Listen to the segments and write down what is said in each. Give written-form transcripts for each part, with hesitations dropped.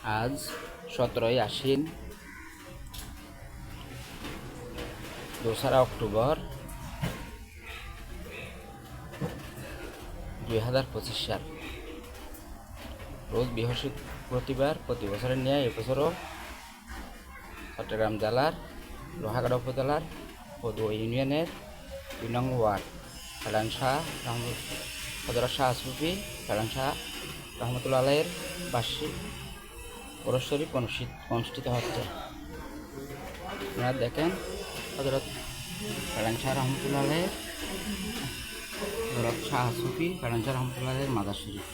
আজ 17ই আশ্বিন 2রা অক্টোবর 2025 সাল। রোজ বৃহস্পতিবার প্রতি বছরের ন্যায় এবছরও চট্টগ্রাম জেলার লোহাগাড়া উপজেলার পদুয়া ইউনিয়নের 2 নং ওয়ার্ড ফেলান শাহ হযরত শাহ সুফি ফেলান শাহ রহমতুল্লাহ আলাইহির বার্ষিক ওরস শরীফ অনুষ্ঠিত হচ্ছে। আপনারা দেখেন হযরত ফেলান শাহ রহমতুল্লাহ আলাইহির হযরত শাহ সুফি ফেলান শাহ রহমতুল্লাহ আলাইহির মাজার শরীফ।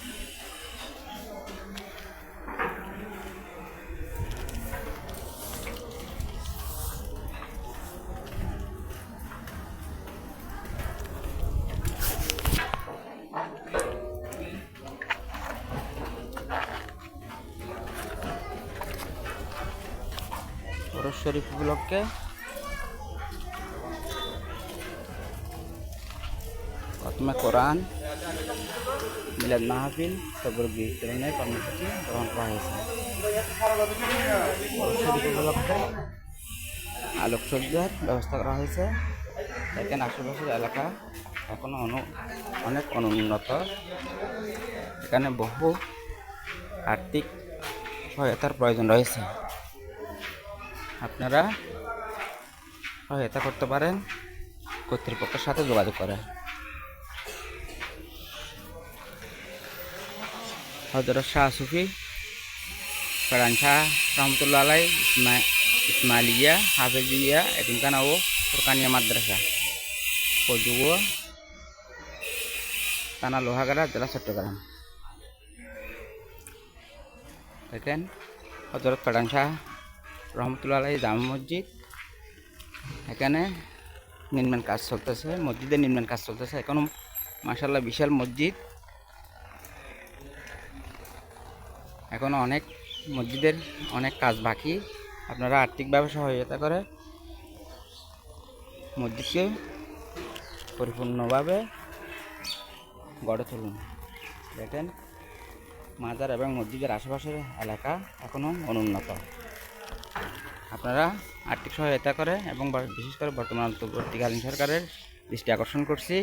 ওরস শরীফ উপলক্ষে প্রথমে কোরআন, মিলাদ মাহফিল, সবর বিতরণের কর্মসূচি গ্রহণ করা হয়েছে। ওরস শরীফ উপলক্ষে আলোকসজ্জার ব্যবস্থা করা হয়েছে। দেখেন আশেপাশের এলাকা এখনো অনেক অনুন্নত। এখানে বহু আর্থিক সহায়তার প্রয়োজন রয়েছে। আপনারা সহায়তা করতে পারেন কর্তৃপক্ষের সাথে যোগাযোগ করে। হযরত শাহ সুফি ফেলান শাহ রহমতুল্লাহ আলাইহি ইসমাইলিয়া হাফেজিয়া এতিমখানা ও ফুরকানিয়া মাদ্রাসা, পদুয়া থানা লোহাগাড়া, জেলা চট্টগ্রাম। দেখেন হযরত ফেলান শাহ রহমতুল্লাহ আলাইহি জামে মসজিদ, এখানে নির্মাণ কাজ চলতেছে। মসজিদের নির্মাণ কাজ চলতেছে এখনো। মাশাআল্লাহ বিশাল মসজিদ। এখনো মসজিদের অনেক কাজ বাকি। আপনারা আর্থিকভাবে সহায়তা করে মসজিদকে পরিপূর্ণভাবে গড়ে তুলুন। দেখেন মাজার এবং মসজিদের আশেপাশের এলাকা এখনো অনুন্নত। আপনারা আর্থিক সহায়তা করে এবং বিশেষ করে বর্তমান অন্তর্বর্তীকালীন সরকারের দৃষ্টি আকর্ষণ করছি,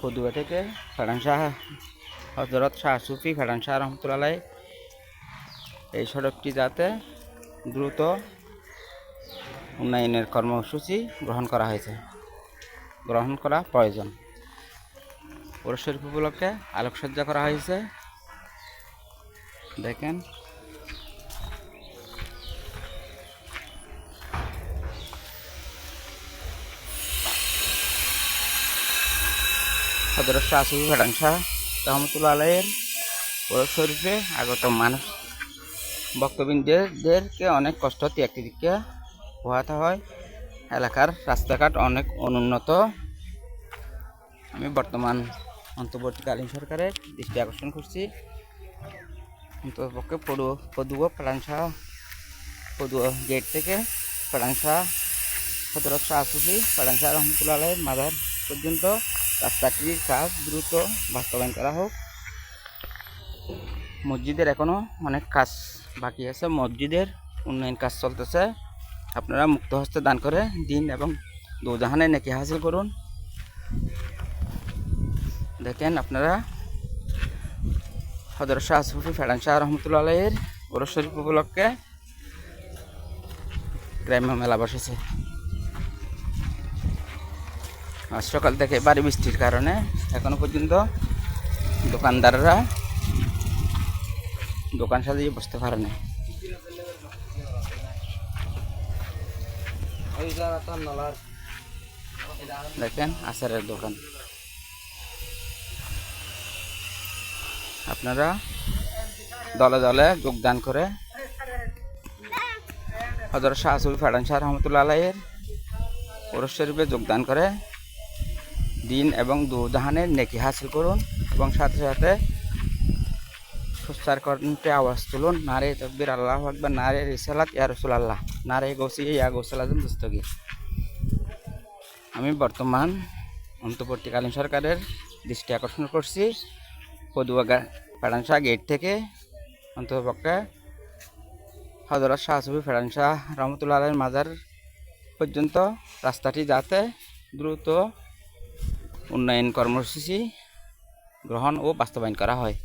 পদুয়া থেকে ফেলান শাহ হযরত শাহ সুফি ফেলান শাহ রহমতুল্লাহ আলাইহি এই সড়কটি যাতে দ্রুত উন্নয়নের কর্মসূচি গ্রহণ করা প্রয়োজন। ওরস শরীফ উপলক্ষে আলোকসজ্জা করা হয়েছে। দেখেন হযরত শাহ সুফি ফেলান শাহ রহমতুল্লাহ আলাইহির ওরস শরীফে আগত মানুষ ভক্তবৃন্দদেরকে অনেক কষ্ট ত্যাগ পোহাতে হয়। এলাকার রাস্তাঘাট অনেক অনুন্নত। আমি বর্তমান অন্তর্বর্তীকালীন সরকারের দৃষ্টি আকর্ষণ করছি, অন্ততপক্ষে পদুয়া গেট থেকে ফেলান শাহ হযরত শাহ সুফি ফেলান শাহ রহমতুল্লাহ আলাইহির মাজার পর্যন্ত রাস্তাটির কাজ দ্রুত বাস্তবায়ন করা হোক। মসজিদের এখনো অনেক কাজ বাকি আছে। মসজিদের উন্নয়ন কাজ চলতেছে। আপনারা মুক্ত হস্তে দান করে দিন এবং দোজাহানে নেকি হাসিল করুন। দেখেন আপনারা হযরত শাহ সুফি ফেলান শাহ রহমতুল্লাহ আলাইহির ওরস শরীফ উপলক্ষে গ্রাম্য মেলা বসেছে। আজ সকাল থেকে ভারী বৃষ্টির কারণে এখনো পর্যন্ত দোকানদাররা দোকান সাজিয়ে বসতে পারেনি। দেখেন আচারের দোকান। আপনারা দলে দলে যোগদান করে হযরত শাহ সুফি ফেলান শাহ রহমতুল্লাহ আলাইহির ওরস শরীফে যোগদান করে দিন এবং দুজাহানের নেকি হাসিল করুন এবং সাথে সাথে সুচ্চার কণ্ঠে আওয়াজ তুলুন, নারে তাকবীর, আল্লাহু আকবার, নারে রিসালাত ইয়া রাসূলুল্লাহ, নারে গৌসিয়া ইয়া গৌসুল আজম দস্তগীর। আমি বর্তমান অন্তর্বর্তীকালীন সরকারের দৃষ্টি আকর্ষণ করছি, পদুয়া ফেলান শাহ গেট থেকে অন্ততপক্ষে হযরত শাহ সুফি ফেরান শাহ রহমতুল্লাহ আলাইহির মাজার পর্যন্ত রাস্তাটি যাতে দ্রুত উন্নয়ন কর্মসূচি গ্রহণ ও বাস্তবায়ন করা হয়,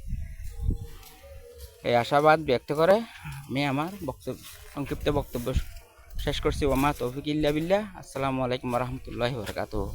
এই আশাবাদ ব্যক্ত করে আমি আমার সংক্ষিপ্ত বক্তব্য শেষ করছি। ওমা তৌফিক ইল্লা বিল্লাহ। আসসালামু আলাইকুম ওয়া রাহমাতুল্লাহি ওয়া বারাকাতুহু।